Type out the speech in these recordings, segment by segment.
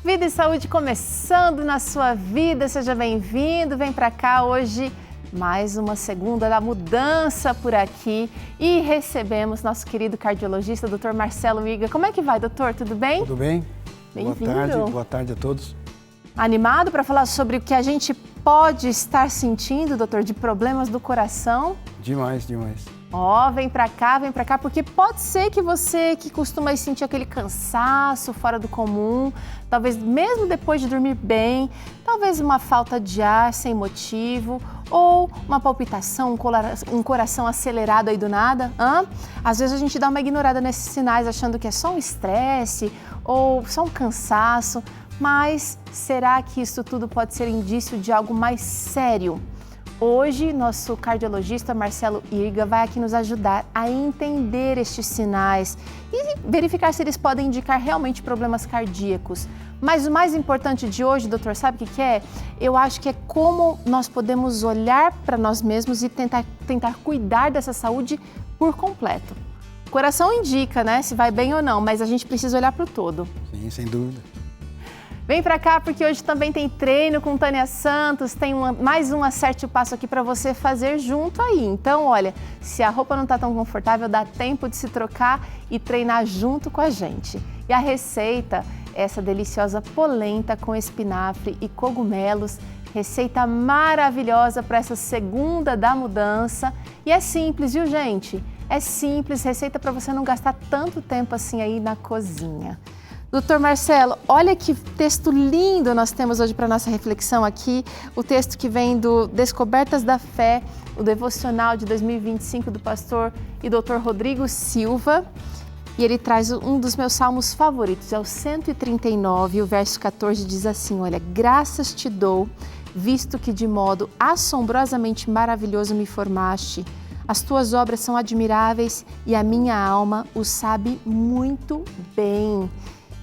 Vida e Saúde começando na sua vida, seja bem-vindo, vem pra cá hoje, mais uma segunda da mudança por aqui e recebemos nosso querido cardiologista, Dr. Marcelo Irga. Como é que vai, doutor? Tudo bem? Tudo bem? Bem-vindo. Boa tarde a todos. Animado para falar sobre o que a gente pode estar sentindo, doutor, de problemas do coração? Demais. Vem pra cá, porque pode ser que você que costuma sentir aquele cansaço fora do comum, talvez mesmo depois de dormir bem, talvez uma falta de ar sem motivo, ou uma palpitação, um coração acelerado aí do nada. Às vezes a gente dá uma ignorada nesses sinais achando que é só um estresse ou só um cansaço, mas será que isso tudo pode ser indício de algo mais sério? Hoje, nosso cardiologista Marcelo Irga vai aqui nos ajudar a entender estes sinais e verificar se eles podem indicar realmente problemas cardíacos. Mas o mais importante de hoje, doutor, sabe o que é? Eu acho que é como nós podemos olhar para nós mesmos e tentar cuidar dessa saúde por completo. O coração indica, né, se vai bem ou não, mas a gente precisa olhar para o todo. Sim, sem dúvida. Vem pra cá porque hoje também tem treino com Tânia Santos, tem mais um Acerte o Passo aqui para você fazer junto aí. Então, olha, se a roupa não tá tão confortável, dá tempo de se trocar e treinar junto com a gente. E a receita é essa deliciosa polenta com espinafre e cogumelos, receita maravilhosa para essa segunda da mudança. E é simples, viu, gente? É simples, receita para você não gastar tanto tempo assim aí na cozinha. Doutor Marcelo, olha que texto lindo nós temos hoje para nossa reflexão aqui, o texto que vem do Descobertas da Fé, o devocional de 2025 do pastor e doutor Rodrigo Silva, e ele traz um dos meus salmos favoritos, é o 139, o verso 14 diz assim, olha, graças te dou, visto que de modo assombrosamente maravilhoso me formaste, as tuas obras são admiráveis e a minha alma o sabe muito bem.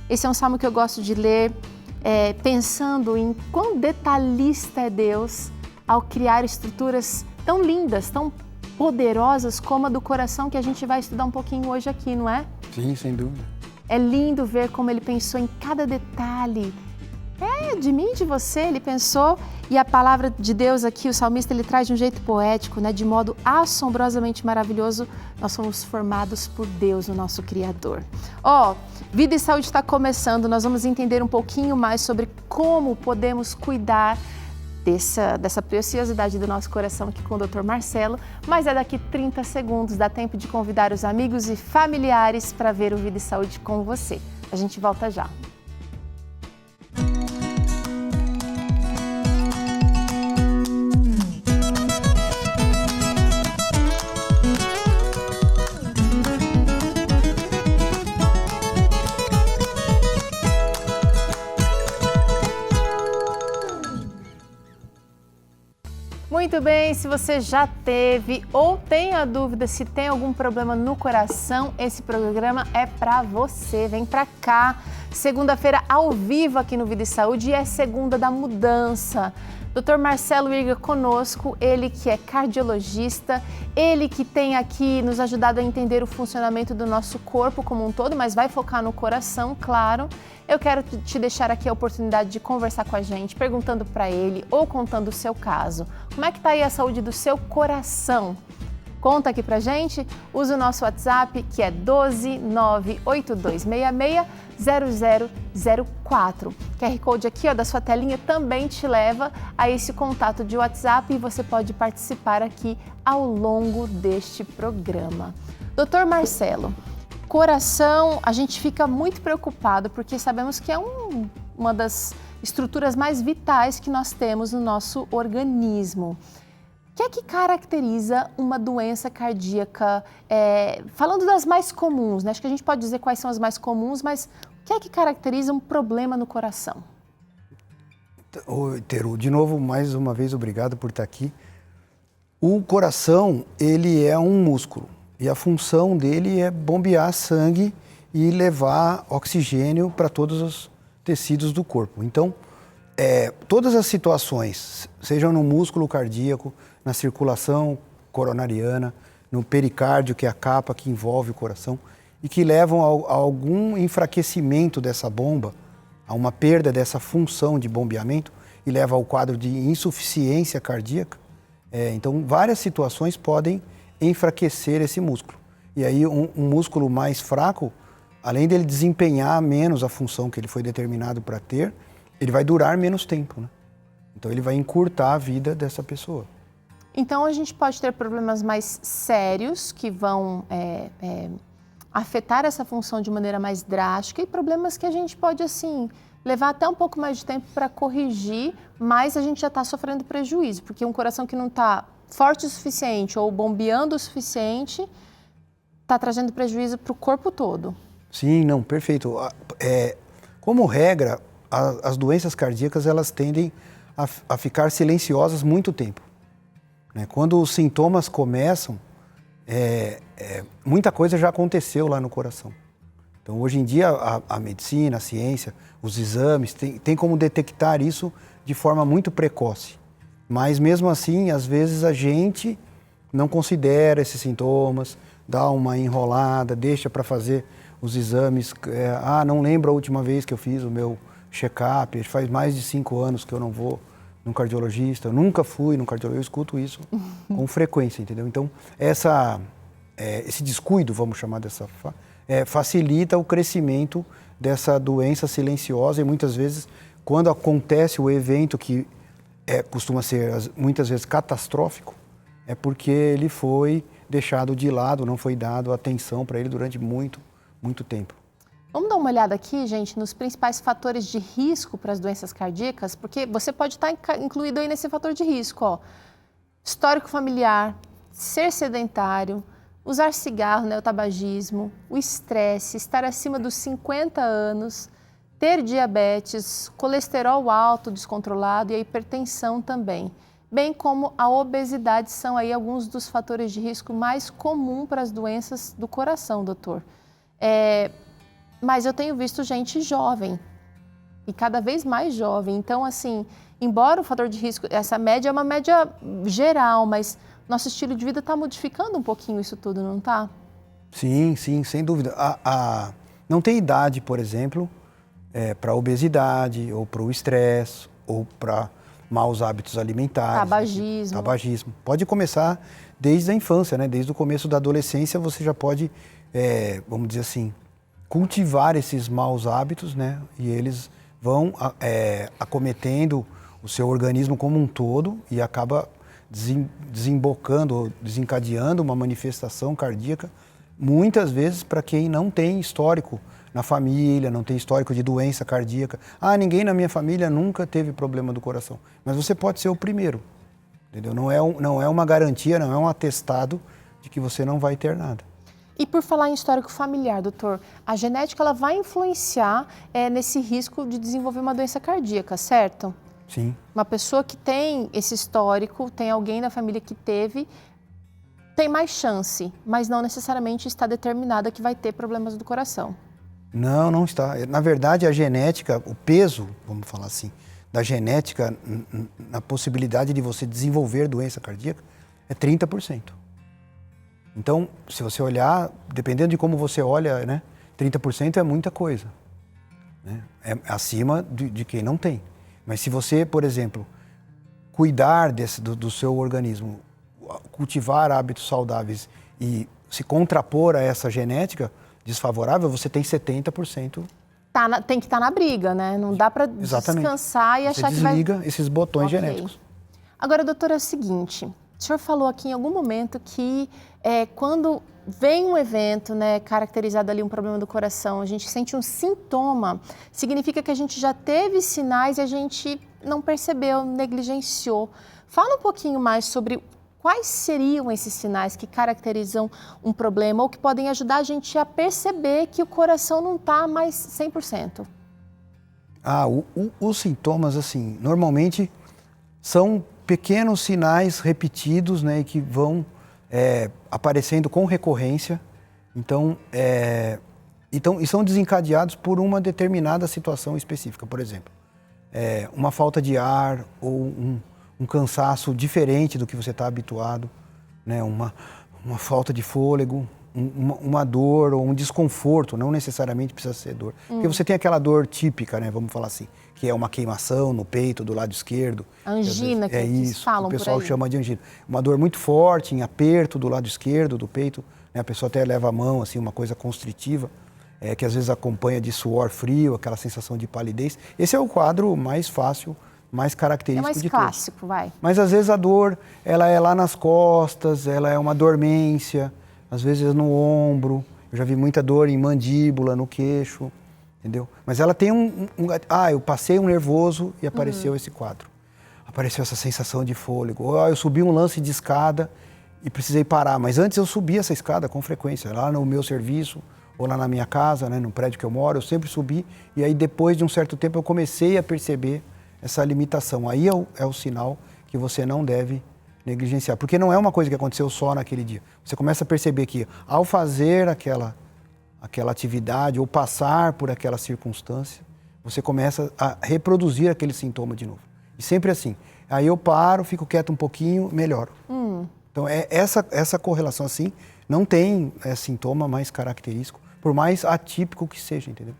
Esse é um salmo que eu gosto de ler pensando em quão detalhista é Deus ao criar estruturas tão lindas, tão poderosas como a do coração que a gente vai estudar um pouquinho hoje aqui, não é? Sim, sem dúvida. É lindo ver como ele pensou em cada detalhe. De mim, de você, ele pensou, e a palavra de Deus aqui, o salmista, ele traz de um jeito poético, né? De modo assombrosamente maravilhoso, nós somos formados por Deus, o nosso Criador. Vida e Saúde está começando, nós vamos entender um pouquinho mais sobre como podemos cuidar dessa preciosidade do nosso coração aqui com o Dr. Marcelo, mas é daqui 30 segundos, dá tempo de convidar os amigos e familiares para ver o Vida e Saúde com você. A gente volta já. Muito bem, se você já teve ou tem a dúvida se tem algum problema no coração, esse programa é para você. Vem para cá, segunda-feira ao vivo aqui no Vida e Saúde e é segunda da mudança. Dr. Marcelo Irga conosco, ele que é cardiologista, ele que tem aqui nos ajudado a entender o funcionamento do nosso corpo como um todo, mas vai focar no coração, claro. Eu quero te deixar aqui a oportunidade de conversar com a gente, perguntando para ele ou contando o seu caso. Como é que está aí a saúde do seu coração? Conta aqui pra gente, usa o nosso WhatsApp que é 12982660004. QR Code aqui da sua telinha também te leva a esse contato de WhatsApp e você pode participar aqui ao longo deste programa. Doutor Marcelo, coração, a gente fica muito preocupado porque sabemos que é uma das estruturas mais vitais que nós temos no nosso organismo. O que é que caracteriza uma doença cardíaca? Falando das mais comuns, né? Acho que a gente pode dizer quais são as mais comuns, mas o que é que caracteriza um problema no coração? Oi, Teru, de novo, mais uma vez, obrigado por estar aqui. O coração, ele é um músculo e a função dele é bombear sangue e levar oxigênio para todos os tecidos do corpo. Então, todas as situações, sejam no músculo cardíaco, na circulação coronariana, no pericárdio, que é a capa que envolve o coração, e que levam a algum enfraquecimento dessa bomba, a uma perda dessa função de bombeamento e leva ao quadro de insuficiência cardíaca. Então, várias situações podem enfraquecer esse músculo. E aí, um músculo mais fraco, além dele desempenhar menos a função que ele foi determinado para ter, ele vai durar menos tempo, né? Então, ele vai encurtar a vida dessa pessoa. Então, a gente pode ter problemas mais sérios que vão afetar essa função de maneira mais drástica e problemas que a gente pode, assim, levar até um pouco mais de tempo para corrigir, mas a gente já está sofrendo prejuízo, porque um coração que não está forte o suficiente ou bombeando o suficiente está trazendo prejuízo para o corpo todo. Sim, não, perfeito. Como regra, as doenças cardíacas, elas tendem a ficar silenciosas muito tempo. Quando os sintomas começam, muita coisa já aconteceu lá no coração. Então, hoje em dia, a medicina, a ciência, os exames, tem como detectar isso de forma muito precoce. Mas, mesmo assim, às vezes a gente não considera esses sintomas, dá uma enrolada, deixa para fazer os exames. Não lembro a última vez que eu fiz o meu check-up, faz mais de 5 anos que eu não vou num cardiologista, eu nunca fui num cardiologista, eu escuto isso com frequência, entendeu? Então, esse descuido, vamos chamar dessa forma, facilita o crescimento dessa doença silenciosa e muitas vezes, quando acontece o evento que costuma ser muitas vezes catastrófico, é porque ele foi deixado de lado, não foi dado atenção para ele durante muito, muito tempo. Vamos dar uma olhada aqui, gente, nos principais fatores de risco para as doenças cardíacas, porque você pode estar incluído aí nesse fator de risco, ó. Histórico familiar, ser sedentário, usar cigarro, o tabagismo, o estresse, estar acima dos 50 anos, ter diabetes, colesterol alto descontrolado e a hipertensão também, bem como a obesidade são aí alguns dos fatores de risco mais comuns para as doenças do coração, doutor. Mas eu tenho visto gente jovem e cada vez mais jovem. Então, assim, embora o fator de risco, essa média é uma média geral, mas nosso estilo de vida está modificando um pouquinho isso tudo, não está? Sim, sem dúvida. Não tem idade, por exemplo, para obesidade, ou para o estresse, ou para maus hábitos alimentares. Tabagismo. Tabagismo. Pode começar desde a infância, né? Desde o começo da adolescência você já pode, vamos dizer assim, cultivar esses maus hábitos, né? E eles vão acometendo o seu organismo como um todo e acaba desembocando, desencadeando uma manifestação cardíaca, muitas vezes para quem não tem histórico na família, não tem histórico de doença cardíaca. Ninguém na minha família nunca teve problema do coração. Mas você pode ser o primeiro, entendeu? Não é uma garantia, não é um atestado de que você não vai ter nada. E por falar em histórico familiar, doutor, a genética ela vai influenciar nesse risco de desenvolver uma doença cardíaca, certo? Sim. Uma pessoa que tem esse histórico, tem alguém da família que teve, tem mais chance, mas não necessariamente está determinada que vai ter problemas do coração. Não está. Na verdade, a genética, o peso, vamos falar assim, da genética na possibilidade de você desenvolver doença cardíaca é 30%. Então, se você olhar, dependendo de como você olha, né, 30% é muita coisa, né? É acima de quem não tem. Mas se você, por exemplo, cuidar do seu organismo, cultivar hábitos saudáveis e se contrapor a essa genética desfavorável, você tem 70%. Tem que estar na briga, né? Não dá para descansar e achar que vai... desliga esses botões genéticos. Agora, doutora, é o seguinte, o senhor falou aqui em algum momento que quando vem um evento, né, caracterizado ali um problema do coração, a gente sente um sintoma, significa que a gente já teve sinais e a gente não percebeu, negligenciou. Fala um pouquinho mais sobre quais seriam esses sinais que caracterizam um problema ou que podem ajudar a gente a perceber que o coração não está mais 100%. Os sintomas, assim, normalmente são pequenos sinais repetidos, né, que vão aparecendo com recorrência, e são desencadeados por uma determinada situação específica. Por exemplo, uma falta de ar ou um cansaço diferente do que você está habituado, né, uma falta de fôlego, uma dor ou um desconforto, não necessariamente precisa ser dor. Porque você tem aquela dor típica, né, vamos falar assim, que é uma queimação no peito do lado esquerdo. Angina, que é eles isso, falam o pessoal por aí. chama de angina. Uma dor muito forte, em aperto do lado esquerdo do peito, né, a pessoa até leva a mão, assim, uma coisa constritiva, que às vezes acompanha de suor frio, aquela sensação de palidez. Esse é o quadro mais fácil, mais característico de todos. É mais clássico, vai. Mas às vezes a dor, ela é lá nas costas, ela é uma dormência, às vezes no ombro. Eu já vi muita dor em mandíbula, no queixo, entendeu? Mas ela tem eu passei um nervoso e apareceu esse quadro. Apareceu essa sensação de fôlego. Eu subi um lance de escada e precisei parar. Mas antes eu subia essa escada com frequência, lá no meu serviço ou lá na minha casa, né, no prédio que eu moro, eu sempre subi. E aí depois de um certo tempo eu comecei a perceber essa limitação. Aí é o sinal que você não deve negligenciar. Porque não é uma coisa que aconteceu só naquele dia. Você começa a perceber que ao fazer aquela atividade ou passar por aquela circunstância, você começa a reproduzir aquele sintoma de novo. E sempre assim. Aí eu paro, fico quieto um pouquinho, melhoro. Então essa correlação assim não tem sintoma mais característico, por mais atípico que seja, entendeu?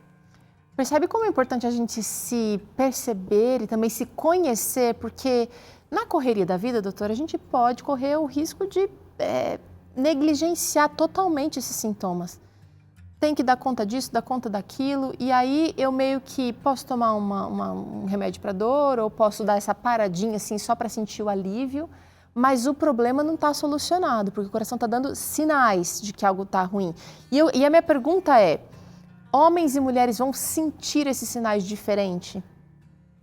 Percebe como é importante a gente se perceber e também se conhecer, porque na correria da vida, doutora, a gente pode correr o risco de negligenciar totalmente esses sintomas. Tem que dar conta disso, dar conta daquilo, e aí eu meio que posso tomar um remédio para dor, ou posso dar essa paradinha assim só para sentir o alívio, mas o problema não está solucionado, porque o coração está dando sinais de que algo está ruim. E a minha pergunta é, homens e mulheres vão sentir esses sinais diferente?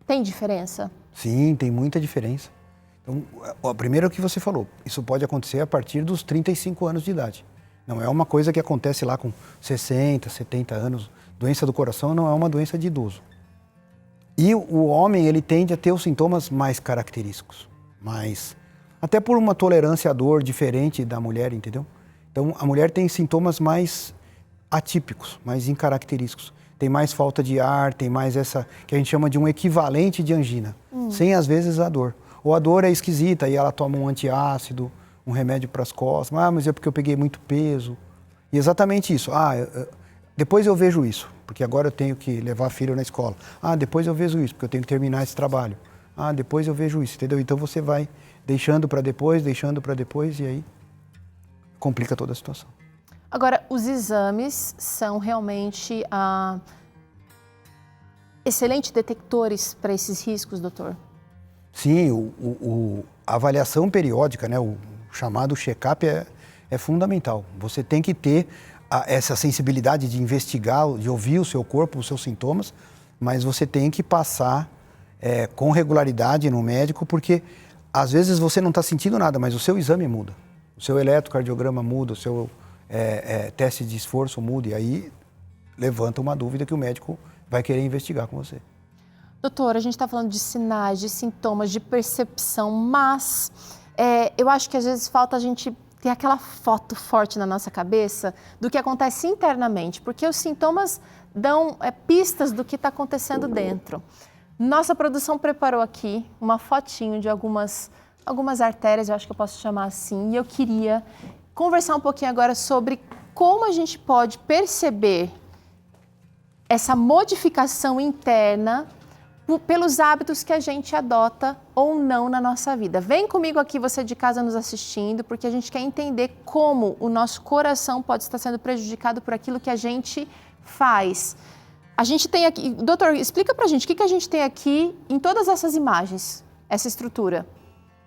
Tem diferença? Sim, tem muita diferença. Então, primeiro é o que você falou, isso pode acontecer a partir dos 35 anos de idade. Não é uma coisa que acontece lá com 60, 70 anos. Doença do coração não é uma doença de idoso. E o homem, ele tende a ter os sintomas mais característicos, até por uma tolerância à dor diferente da mulher, entendeu? Então, a mulher tem sintomas mais atípicos, mais incaracterísticos. Tem mais falta de ar, tem mais essa, que a gente chama de um equivalente de angina, sem às vezes a dor. Ou a dor é esquisita e ela toma um antiácido, um remédio para as costas, mas é porque eu peguei muito peso. E exatamente isso. Depois eu vejo isso, porque agora eu tenho que levar filho na escola. Depois eu vejo isso, porque eu tenho que terminar esse trabalho. Depois eu vejo isso, entendeu? Então você vai deixando para depois, e aí complica toda a situação. Agora, os exames são realmente excelentes detectores para esses riscos, doutor? Sim, a avaliação periódica, né, o chamado check-up é fundamental. Você tem que ter essa sensibilidade de investigar, de ouvir o seu corpo, os seus sintomas, mas você tem que passar com regularidade no médico, porque às vezes você não está sentindo nada, mas o seu exame muda. O seu eletrocardiograma muda, o seu teste de esforço muda, e aí levanta uma dúvida que o médico vai querer investigar com você. Doutora, a gente está falando de sinais, de sintomas, de percepção, mas eu acho que às vezes falta a gente ter aquela foto forte na nossa cabeça do que acontece internamente, porque os sintomas dão pistas do que está acontecendo dentro. Nossa produção preparou aqui uma fotinho de algumas artérias, eu acho que eu posso chamar assim, e eu queria conversar um pouquinho agora sobre como a gente pode perceber essa modificação interna pelos hábitos que a gente adota ou não na nossa vida. Vem comigo aqui, você de casa nos assistindo, porque a gente quer entender como o nosso coração pode estar sendo prejudicado por aquilo que a gente faz. A gente tem aqui... Doutor, explica pra gente o que a gente tem aqui em todas essas imagens, essa estrutura.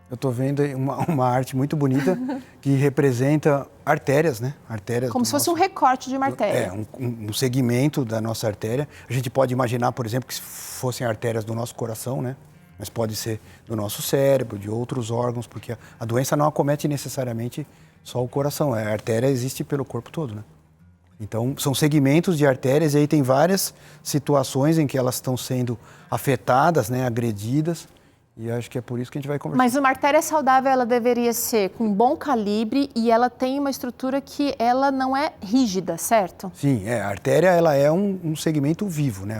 Eu estou vendo uma arte muito bonita que representa artérias, né? Artérias como se fosse um recorte de uma artéria. Um segmento da nossa artéria. A gente pode imaginar, por exemplo, que fossem artérias do nosso coração, né? Mas pode ser do nosso cérebro, de outros órgãos, porque a doença não acomete necessariamente só o coração. A artéria existe pelo corpo todo, né? Então, são segmentos de artérias e aí tem várias situações em que elas estão sendo afetadas, né? Agredidas. E acho que é por isso que a gente vai conversar. Mas uma artéria saudável, ela deveria ser com bom calibre e ela tem uma estrutura que ela não é rígida, certo? Sim, a artéria ela é um segmento vivo, né?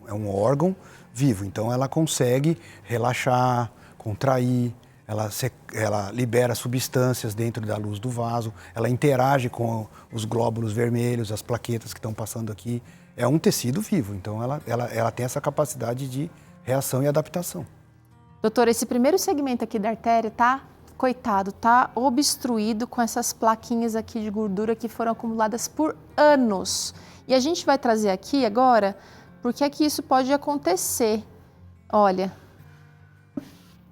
É um órgão vivo. Então ela consegue relaxar, contrair, ela libera substâncias dentro da luz do vaso, ela interage com os glóbulos vermelhos, as plaquetas que estão passando aqui. É um tecido vivo, então ela tem essa capacidade de reação e adaptação. Doutor, esse primeiro segmento aqui da artéria coitado, tá obstruído com essas plaquinhas aqui de gordura que foram acumuladas por anos. E a gente vai trazer aqui agora, porque é que isso pode acontecer. Olha,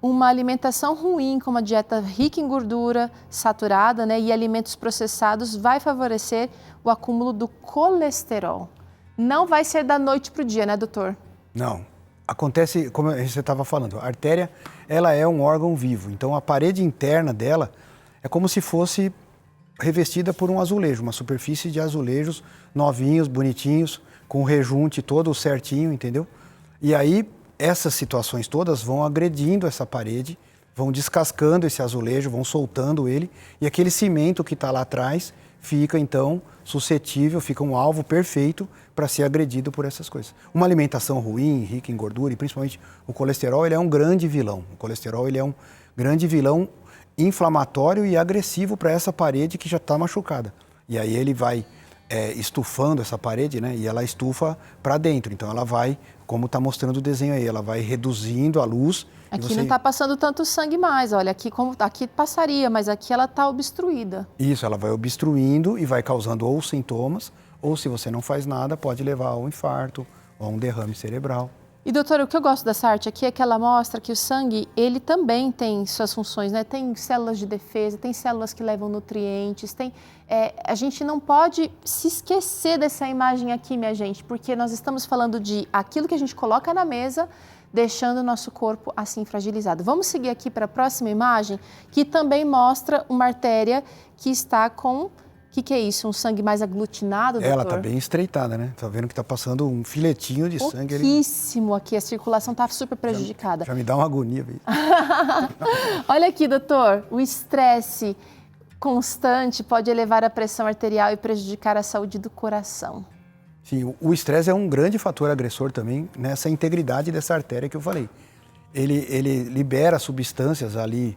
uma alimentação ruim, como a dieta rica em gordura saturada, né, e alimentos processados, vai favorecer o acúmulo do colesterol. Não vai ser da noite para o dia, né, doutor? Não. Acontece, como você estava falando, a artéria, ela é um órgão vivo. Então, a parede interna dela é como se fosse revestida por um azulejo, uma superfície de azulejos novinhos, bonitinhos, com o rejunte todo certinho, entendeu? E aí, essas situações todas vão agredindo essa parede, vão descascando esse azulejo, vão soltando ele, e aquele cimento que está lá atrás fica, então, suscetível, fica um alvo perfeito para ser agredido por essas coisas. Uma alimentação ruim, rica em gordura, e principalmente o colesterol, ele é um grande vilão. O colesterol, ele é um grande vilão inflamatório e agressivo para essa parede que já está machucada. E aí ele vai estufando essa parede, né? E ela estufa para dentro. Então ela vai, como está mostrando o desenho aí, ela vai reduzindo a luz. Aqui não está passando tanto sangue mais, olha, aqui passaria, mas aqui ela está obstruída. Isso, ela vai obstruindo e vai causando ou sintomas, ou se você não faz nada, pode levar a um infarto ou a um derrame cerebral. E doutora, o que eu gosto dessa arte aqui é que ela mostra que o sangue, ele também tem suas funções, né? Tem células de defesa, tem células que levam nutrientes, a gente não pode se esquecer dessa imagem aqui, minha gente, porque nós estamos falando de aquilo que a gente coloca na mesa, deixando o nosso corpo assim fragilizado. Vamos seguir aqui para a próxima imagem, que também mostra uma artéria que está com... O que é isso? Um sangue mais aglutinado, doutor? Ela está bem estreitada, né? Tá vendo que está passando um filetinho de sangue ali. Pouquíssimo aqui, a circulação está super prejudicada. Já me dá uma agonia, velho. Olha aqui, doutor, o estresse constante pode elevar a pressão arterial e prejudicar a saúde do coração. Sim, o estresse é um grande fator agressor também nessa integridade dessa artéria que eu falei. Ele libera substâncias ali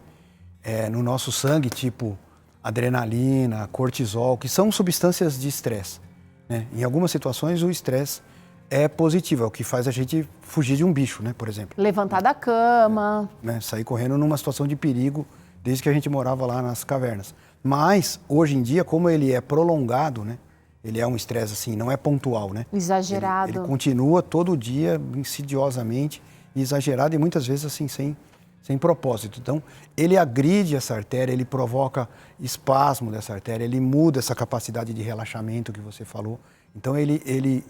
no nosso sangue, tipo adrenalina, cortisol, que são substâncias de estresse, né? Em algumas situações o estresse é positivo, é o que faz a gente fugir de um bicho, né, por exemplo. Levantar da cama. Né, sair correndo numa situação de perigo desde que a gente morava lá nas cavernas. Mas, hoje em dia, como ele é prolongado, né, ele é um estresse assim, não é pontual, né? Exagerado. Ele continua todo dia, insidiosamente, exagerado e muitas vezes assim, sem propósito. Então, ele agride essa artéria, ele provoca espasmo dessa artéria, ele muda essa capacidade de relaxamento que você falou. Então, ele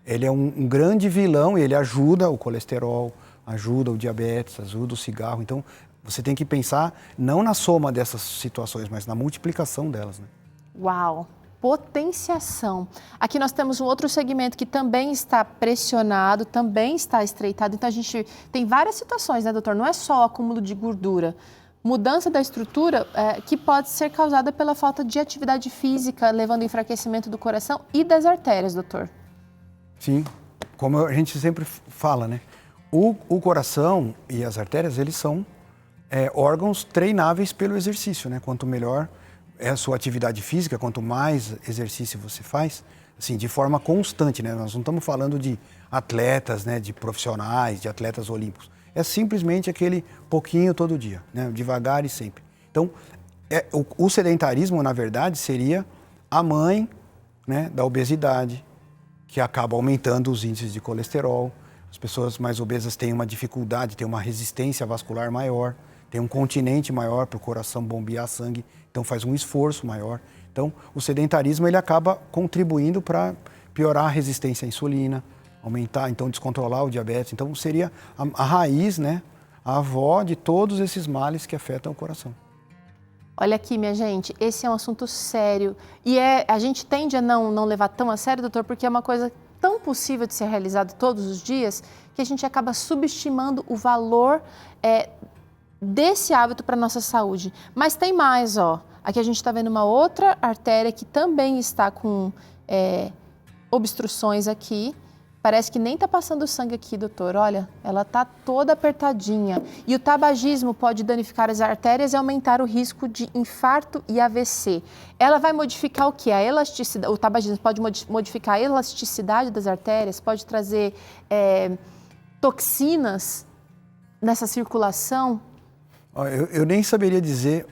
é um grande vilão e ele ajuda o colesterol, ajuda o diabetes, ajuda o cigarro. Então, você tem que pensar não na soma dessas situações, mas na multiplicação delas, né? Uau! Potenciação. Aqui nós temos um outro segmento que também está pressionado, também está estreitado. Então a gente tem várias situações, né, doutor? Não é só o acúmulo de gordura. Mudança da estrutura que pode ser causada pela falta de atividade física, levando ao enfraquecimento do coração e das artérias, doutor. Sim, como a gente sempre fala, né? O coração e as artérias, eles são órgãos treináveis pelo exercício, né? Quanto melhor é a sua atividade física, quanto mais exercício você faz, assim, de forma constante, né? Nós não estamos falando de atletas, né, de profissionais, de atletas olímpicos. É simplesmente aquele pouquinho todo dia, né? Devagar e sempre. Então, o sedentarismo, na verdade, seria a mãe, né, da obesidade, que acaba aumentando os índices de colesterol. As pessoas mais obesas têm uma dificuldade, têm uma resistência vascular maior, tem um continente maior para o coração bombear sangue, então faz um esforço maior. Então, o sedentarismo ele acaba contribuindo para piorar a resistência à insulina, aumentar, então descontrolar o diabetes. Então, seria a raiz, né, a avó de todos esses males que afetam o coração. Olha aqui, minha gente, esse é um assunto sério e a gente tende a não levar tão a sério, doutor, porque é uma coisa tão possível de ser realizado todos os dias que a gente acaba subestimando o valor desse hábito para a nossa saúde. Mas tem mais, ó. Aqui a gente está vendo uma outra artéria que também está com obstruções aqui. Parece que nem tá passando sangue aqui, doutor. Olha, ela tá toda apertadinha. E o tabagismo pode danificar as artérias e aumentar o risco de infarto e AVC. Ela vai modificar o quê? A elasticidade. O tabagismo pode modificar a elasticidade das artérias, pode trazer toxinas nessa circulação. Eu nem saberia dizer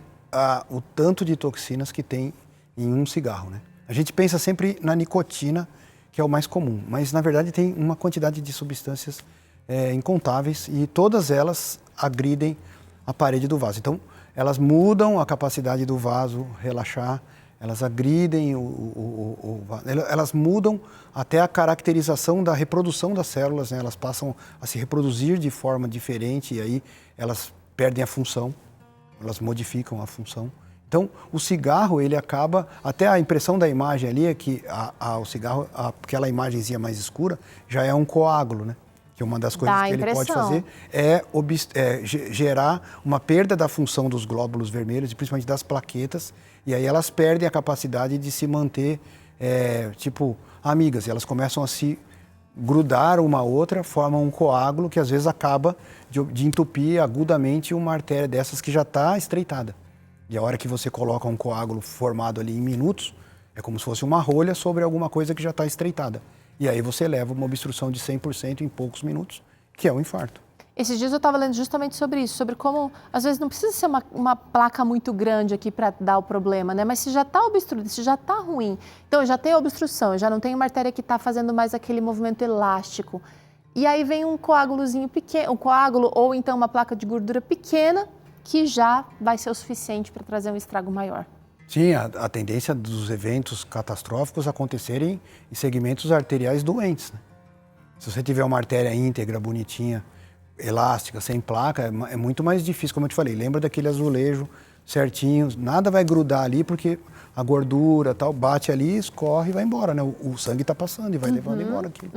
o tanto de toxinas que tem em um cigarro, né? A gente pensa sempre na nicotina, que é o mais comum, mas na verdade tem uma quantidade de substâncias incontáveis e todas elas agridem a parede do vaso. Então, elas mudam a capacidade do vaso relaxar, elas agridem o vaso, elas mudam até a caracterização da reprodução das células, né? Elas passam a se reproduzir de forma diferente e aí elas perdem a função, elas modificam a função. Então, o cigarro, ele acaba, até a impressão da imagem ali é que o cigarro, aquela imagenzinha mais escura, já é um coágulo, né? Que uma das coisas que ele pode fazer é gerar uma perda da função dos glóbulos vermelhos, e principalmente das plaquetas, e aí elas perdem a capacidade de se manter, tipo, amigas, e elas começam a se grudar uma à outra, formam um coágulo que às vezes acaba de entupir agudamente uma artéria dessas que já está estreitada. E a hora que você coloca um coágulo formado ali em minutos, é como se fosse uma rolha sobre alguma coisa que já está estreitada. E aí você leva uma obstrução de 100% em poucos minutos, que é o infarto. Esses dias eu estava lendo justamente sobre isso, sobre como, às vezes, não precisa ser uma placa muito grande aqui para dar o problema, né? Mas se já está obstruído, se já está ruim, então eu já tenho obstrução, eu já não tenho uma artéria que está fazendo mais aquele movimento elástico. E aí vem um coágulozinho pequeno, um coágulo ou então uma placa de gordura pequena, que já vai ser o suficiente para trazer um estrago maior. Sim, a tendência dos eventos catastróficos acontecerem em segmentos arteriais doentes, né? Se você tiver uma artéria íntegra, bonitinha, elástica, sem placa, é muito mais difícil, como eu te falei. Lembra daquele azulejo certinho, nada vai grudar ali porque a gordura tal bate ali, escorre e vai embora, né? O sangue está passando e vai levando embora aqui.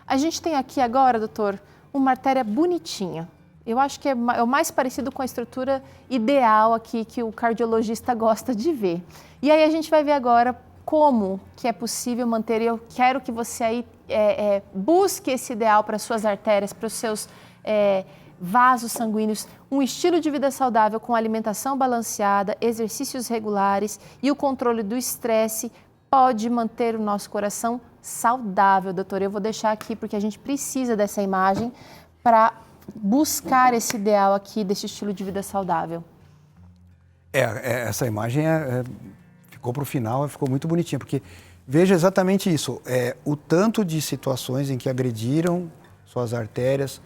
A gente tem aqui agora, doutor, uma artéria bonitinha. Eu acho que é o mais parecido com a estrutura ideal aqui que o cardiologista gosta de ver. E aí a gente vai ver agora como que é possível manter. Eu quero que você aí busque esse ideal para as suas artérias, para os seus vasos sanguíneos, um estilo de vida saudável com alimentação balanceada, exercícios regulares e o controle do estresse pode manter o nosso coração saudável, doutor. Eu vou deixar aqui porque a gente precisa dessa imagem para buscar esse ideal aqui desse estilo de vida saudável. Essa imagem ficou para o final, ficou muito bonitinha, porque veja exatamente isso, o tanto de situações em que agrediram suas artérias,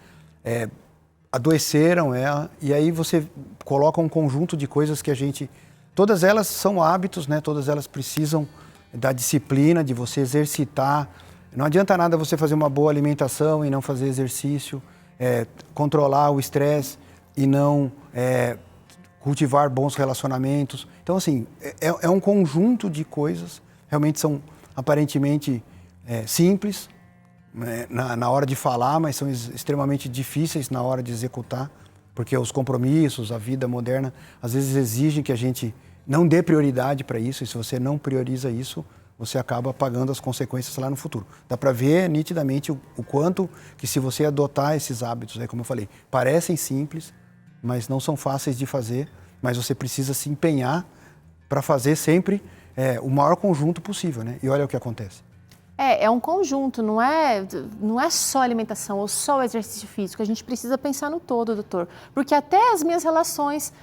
adoeceram ela, e aí você coloca um conjunto de coisas que todas elas são hábitos, né? Todas elas precisam da disciplina, de você exercitar. Não adianta nada você fazer uma boa alimentação e não fazer exercício, controlar o estresse e não cultivar bons relacionamentos. Então, assim, é um conjunto de coisas, realmente são aparentemente simples na hora de falar, mas são extremamente difíceis na hora de executar, porque os compromissos, a vida moderna, às vezes exigem que a gente não dê prioridade para isso, e se você não prioriza isso, você acaba pagando as consequências lá no futuro. Dá para ver nitidamente o quanto que se você adotar esses hábitos, como eu falei, parecem simples, mas não são fáceis de fazer, mas você precisa se empenhar para fazer sempre o maior conjunto possível, né? E olha o que acontece. É um conjunto, não é só alimentação ou só o exercício físico, a gente precisa pensar no todo, doutor. Porque até as minhas relações,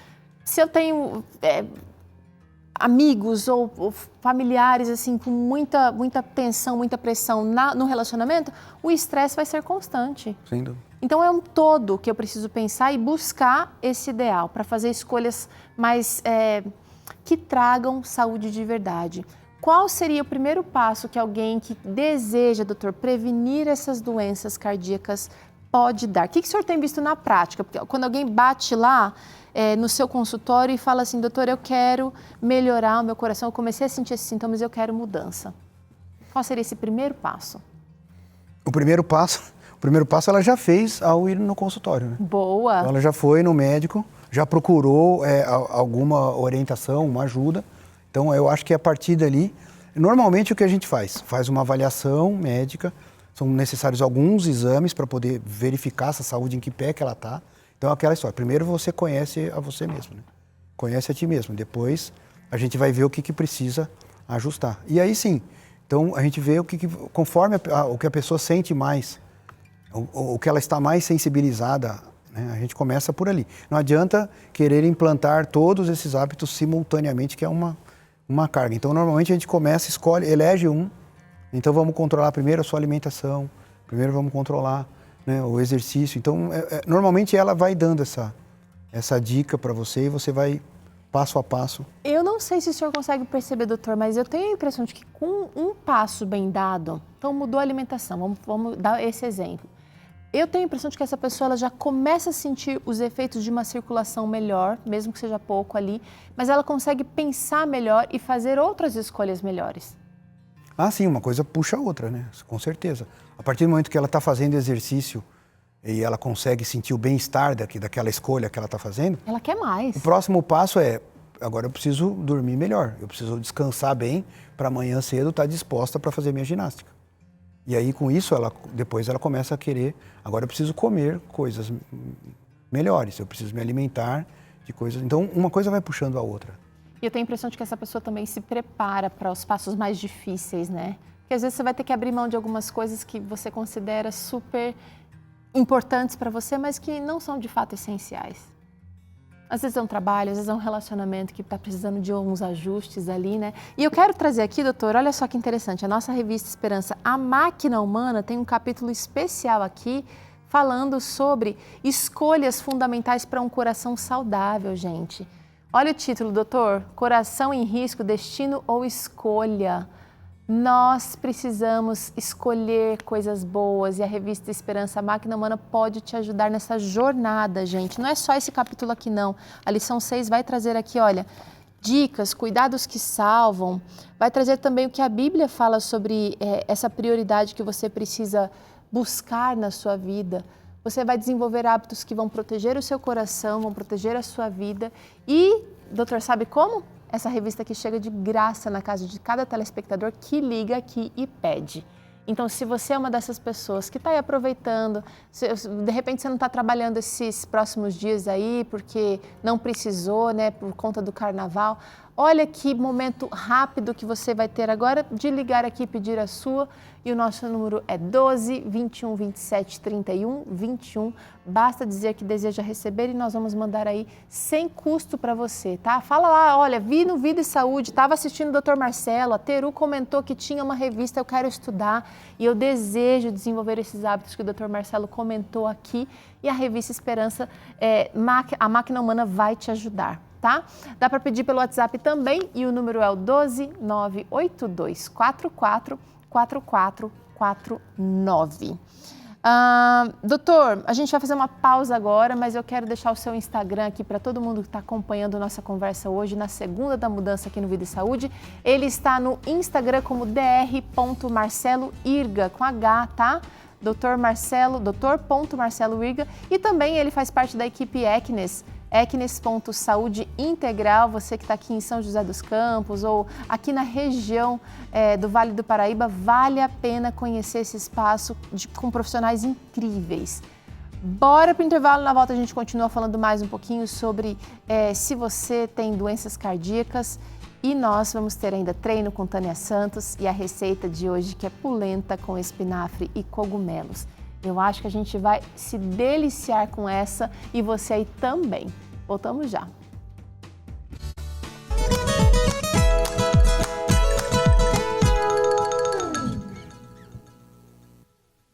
se eu tenho amigos ou familiares assim com muita tensão, muita pressão no relacionamento, o estresse vai ser constante. Sem dúvida. Então é um todo que eu preciso pensar e buscar esse ideal para fazer escolhas mais que tragam saúde de verdade. Qual seria o primeiro passo que alguém que deseja, doutor, prevenir essas doenças cardíacas pode dar? O que o senhor tem visto na prática? Porque quando alguém bate lá no seu consultório e fala assim, doutor, eu quero melhorar o meu coração, eu comecei a sentir esses sintomas e eu quero mudança. Qual seria esse primeiro passo? O primeiro passo ela já fez ao ir no consultório, né? Boa! Então, ela já foi no médico, já procurou alguma orientação, uma ajuda. Então, eu acho que a partir dali, normalmente o que a gente faz? Faz uma avaliação médica, São necessários alguns exames para poder verificar essa saúde, em que pé que ela está. Então, aquela história. Primeiro você conhece a você mesmo, né? Conhece a ti mesmo. Depois a gente vai ver o que precisa ajustar. E aí sim, então a gente vê conforme o que a pessoa sente mais, o que ela está mais sensibilizada, né? A gente começa por ali. Não adianta querer implantar todos esses hábitos simultaneamente, que é uma carga. Então, normalmente a gente começa, escolhe, elege um. Então, vamos controlar primeiro a sua alimentação, primeiro vamos controlar, né, o exercício. Então, normalmente ela vai dando essa dica para você e você vai passo a passo. Eu não sei se o senhor consegue perceber, doutor, mas eu tenho a impressão de que com um passo bem dado, então mudou a alimentação, vamos dar esse exemplo. Eu tenho a impressão de que essa pessoa ela já começa a sentir os efeitos de uma circulação melhor, mesmo que seja pouco ali, mas ela consegue pensar melhor e fazer outras escolhas melhores. Ah, sim, uma coisa puxa a outra, né? Com certeza. A partir do momento que ela está fazendo exercício e ela consegue sentir o bem-estar daquela escolha que ela está fazendo... Ela quer mais. O próximo passo é, agora eu preciso dormir melhor, eu preciso descansar bem para amanhã cedo estar disposta para fazer minha ginástica. E aí, com isso, depois ela começa a querer, agora eu preciso comer coisas melhores, eu preciso me alimentar de coisas... Então, uma coisa vai puxando a outra. E eu tenho a impressão de que essa pessoa também se prepara para os passos mais difíceis, né? Porque às vezes você vai ter que abrir mão de algumas coisas que você considera super importantes para você, mas que não são de fato essenciais. Às vezes é um trabalho, às vezes é um relacionamento que está precisando de alguns ajustes ali, né? E eu quero trazer aqui, doutor, olha só que interessante, a nossa revista Esperança, A Máquina Humana, tem um capítulo especial aqui falando sobre escolhas fundamentais para um coração saudável, gente. Olha o título, doutor, Coração em Risco, Destino ou Escolha? Nós precisamos escolher coisas boas e a revista Esperança, a Máquina Humana, pode te ajudar nessa jornada, gente. Não é só esse capítulo aqui, não. A lição 6 vai trazer aqui, olha, dicas, cuidados que salvam. Vai trazer também o que a Bíblia fala sobre essa prioridade que você precisa buscar na sua vida. Você vai desenvolver hábitos que vão proteger o seu coração, vão proteger a sua vida. E, doutor, sabe como? Essa revista aqui chega de graça na casa de cada telespectador que liga aqui e pede. Então, se você é uma dessas pessoas que está aí aproveitando, de repente você não está trabalhando esses próximos dias aí porque não precisou, né, por conta do carnaval, olha que momento rápido que você vai ter agora de ligar aqui e pedir a sua. E o nosso número é 12 21 27 31 21. Basta dizer que deseja receber e nós vamos mandar aí sem custo para você, tá? Fala lá, olha, vi no Vida e Saúde, estava assistindo o Dr. Marcelo, a Teru comentou que tinha uma revista, eu quero estudar e eu desejo desenvolver esses hábitos que o Dr. Marcelo comentou aqui e a revista Esperança, a Máquina Humana vai te ajudar. Tá? Dá para pedir pelo WhatsApp também e o número é o 12 982 44 4449. Doutor, a gente vai fazer uma pausa agora, mas eu quero deixar o seu Instagram aqui para todo mundo que está acompanhando nossa conversa hoje, na segunda da mudança aqui no Vida e Saúde. Ele está no Instagram como dr.marceloirga, com H, tá? Dr.marcelo.irga, e também ele faz parte da equipe Equines, Equines.saúde integral. Você que está aqui em São José dos Campos ou aqui na região do Vale do Paraíba, vale a pena conhecer esse espaço com profissionais incríveis. Bora para o intervalo, na volta a gente continua falando mais um pouquinho sobre se você tem doenças cardíacas. E nós vamos ter ainda treino com Tânia Santos e a receita de hoje, que é polenta com espinafre e cogumelos. Eu acho que a gente vai se deliciar com essa e você aí também. Voltamos já.